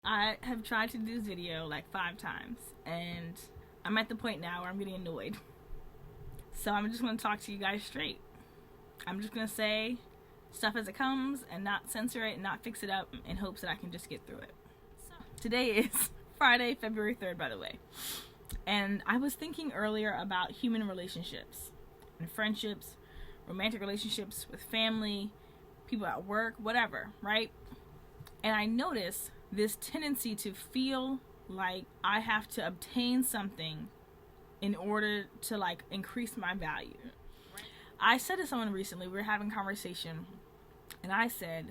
I have tried to do this video like 5 times, and I'm at the point now where I'm getting annoyed. So I'm just going to talk to you guys straight. I'm just going to say stuff as it comes and not censor it and not fix it up in hopes that I can just get through it. Today is Friday, February 3rd, by the way. And I was thinking earlier about human relationships and friendships, romantic relationships with family, people at work, whatever, right? And I noticed this tendency to feel like I have to obtain something in order to like increase my value. I said to someone recently, we were having a conversation, and I said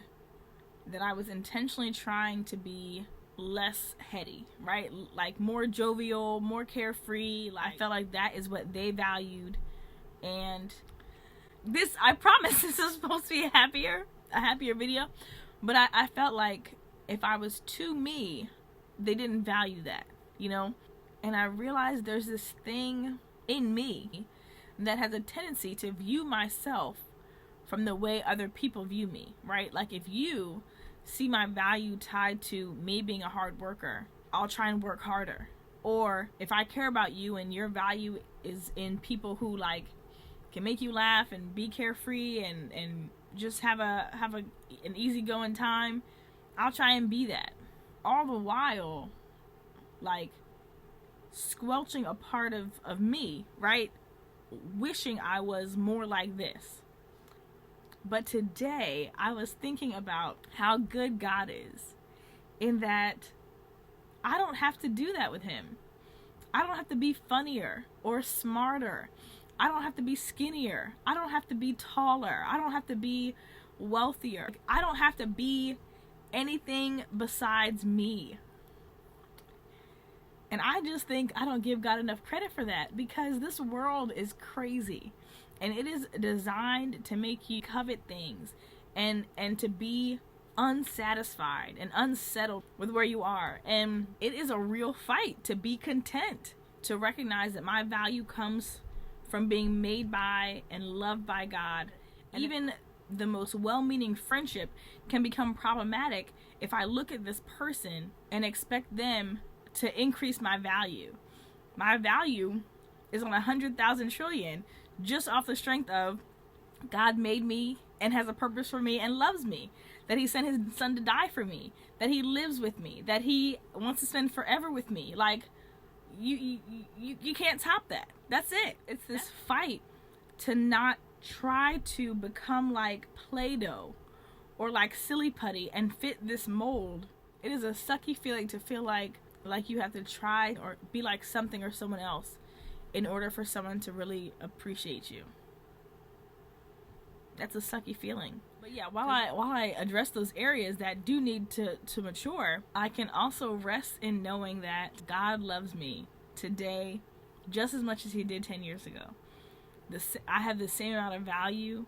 that I was intentionally trying to be less heady, right? Like more jovial, more carefree. I felt like that is what they valued. And this, I promise this is supposed to be a happier video, but I felt like if I was too me, they didn't value that, you know? And I realized there's this thing in me that has a tendency to view myself from the way other people view me, right? Like if you see my value tied to me being a hard worker, I'll try and work harder. Or if I care about you and your value is in people who like can make you laugh and be carefree and just have an easygoing time, I'll try and be that. All the while, like, squelching a part of me, right? Wishing I was more like this. But today, I was thinking about how good God is, in that I don't have to do that with Him. I don't have to be funnier or smarter. I don't have to be skinnier. I don't have to be taller. I don't have to be wealthier. I don't have to be anything besides me. And I just think I don't give God enough credit for that, because this world is crazy and it is designed to make you covet things and to be unsatisfied and unsettled with where you are. And it is a real fight to be content, to recognize that my value comes from being made by and loved by God. And even the most well-meaning friendship can become problematic if I look at this person and expect them to increase my value. My value is on 100,000 trillion just off the strength of God made me and has a purpose for me and loves me, that He sent His Son to die for me, that He lives with me, that He wants to spend forever with me. Like, you can't top that. That's it. It's this fight to not try to become like Play-Doh or like silly putty and fit this mold. It is a sucky feeling to feel like you have to try or be like something or someone else in order for someone to really appreciate you. That's a sucky feeling. But yeah, while I address those areas that do need to mature, I can also rest in knowing that God loves me today just as much as He did 10 years ago. I have the same amount of value.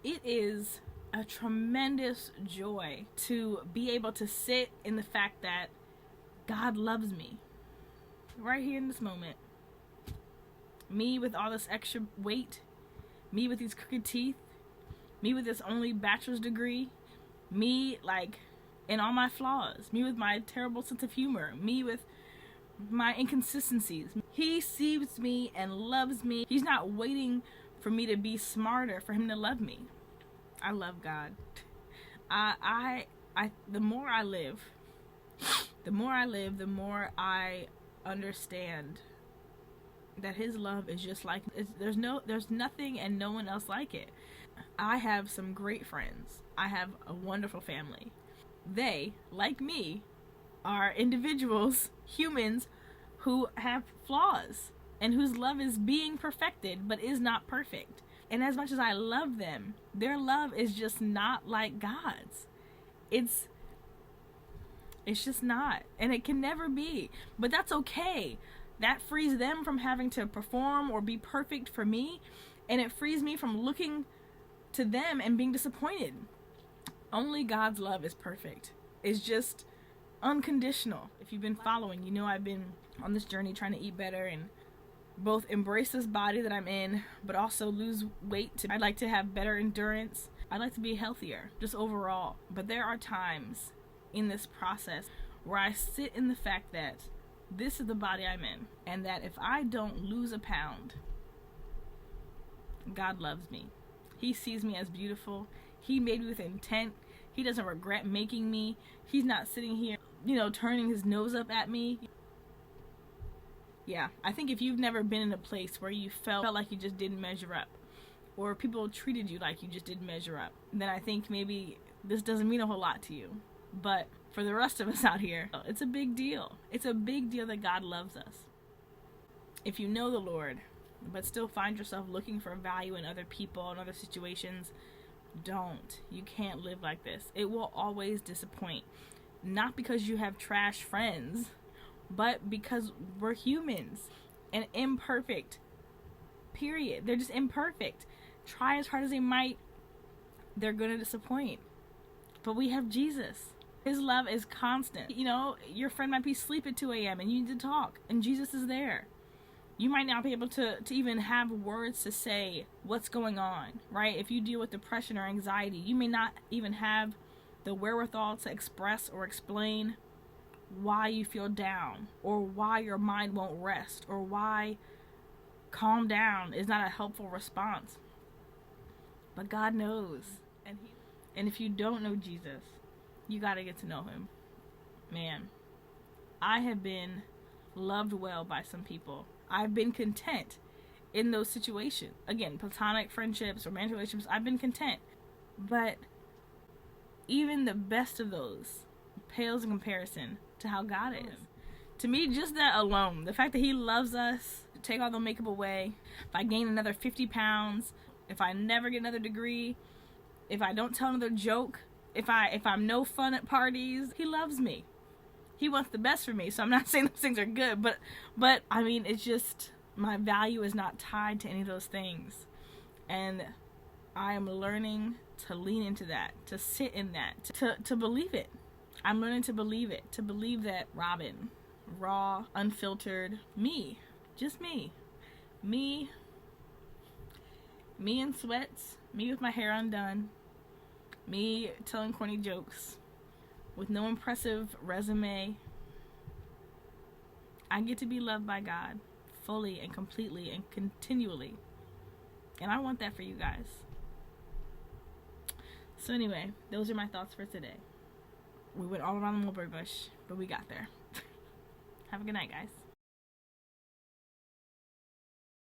It is a tremendous joy to be able to sit in the fact that God loves me right here in this moment. Me with all this extra weight, me with these crooked teeth, me with this only bachelor's degree, me like in all my flaws, me with my terrible sense of humor, me with my inconsistencies. He sees me and loves me. He's not waiting for me to be smarter for Him to love me. I love God. The more I live, the more I understand that His love is just like, there's nothing and no one else like it. I have some great friends. I have a wonderful family. They, like me, are individuals, humans, who have flaws and whose love is being perfected but is not perfect. And as much as I love them, their love is just not like God's. It's just not, and it can never be. But that's okay. That frees them from having to perform or be perfect for me, and it frees me from looking to them and being disappointed. Only God's love is perfect. It's just unconditional. If you've been following, you know I've been on this journey trying to eat better and both embrace this body that I'm in, but also lose weight. I'd like to have better endurance. I'd like to be healthier, just overall. But there are times in this process where I sit in the fact that this is the body I'm in, and that if I don't lose a pound, God loves me. He sees me as beautiful. He made me with intent. He doesn't regret making me. He's not sitting here, turning his nose up at me. Yeah, I think if you've never been in a place where you felt like you just didn't measure up, or people treated you like you just didn't measure up, then I think maybe this doesn't mean a whole lot to you. But for the rest of us out here, it's a big deal. It's a big deal that God loves us. If you know the Lord, but still find yourself looking for value in other people and other situations, don't. You can't live like this. It will always disappoint. Not because you have trash friends, but because we're humans and imperfect. Period. They're just imperfect. Try as hard as they might, they're going to disappoint. But we have Jesus. His love is constant. Your friend might be asleep at 2 a.m. and you need to talk, and Jesus is there. You might not be able to even have words to say what's going on, right? If you deal with depression or anxiety, you may not even have the wherewithal to express or explain why you feel down, or why your mind won't rest, or why calm down is not a helpful response. But God knows. And if you don't know Jesus, you got to get to know him. Man, I have been loved well by some people. I've been content in those situations. Again, platonic friendships, romantic relationships, I've been content. But even the best of those pales in comparison to how God is. To me, just that alone, the fact that he loves us, take all the makeup away, if I gain another 50 pounds, if I never get another degree, if I don't tell another joke, if I'm no fun at parties, he loves me. He wants the best for me. So I'm not saying those things are good, but I mean, it's just, my value is not tied to any of those things. And I am learning to lean into that, to sit in that, to believe it. I'm learning to believe it, to believe that Robin, raw, unfiltered, me, just me in sweats, me with my hair undone, me telling corny jokes, with no impressive resume. I get to be loved by God fully and completely and continually. And I want that for you guys. So anyway, those are my thoughts for today. We went all around the mulberry bush, but we got there. Have a good night, guys.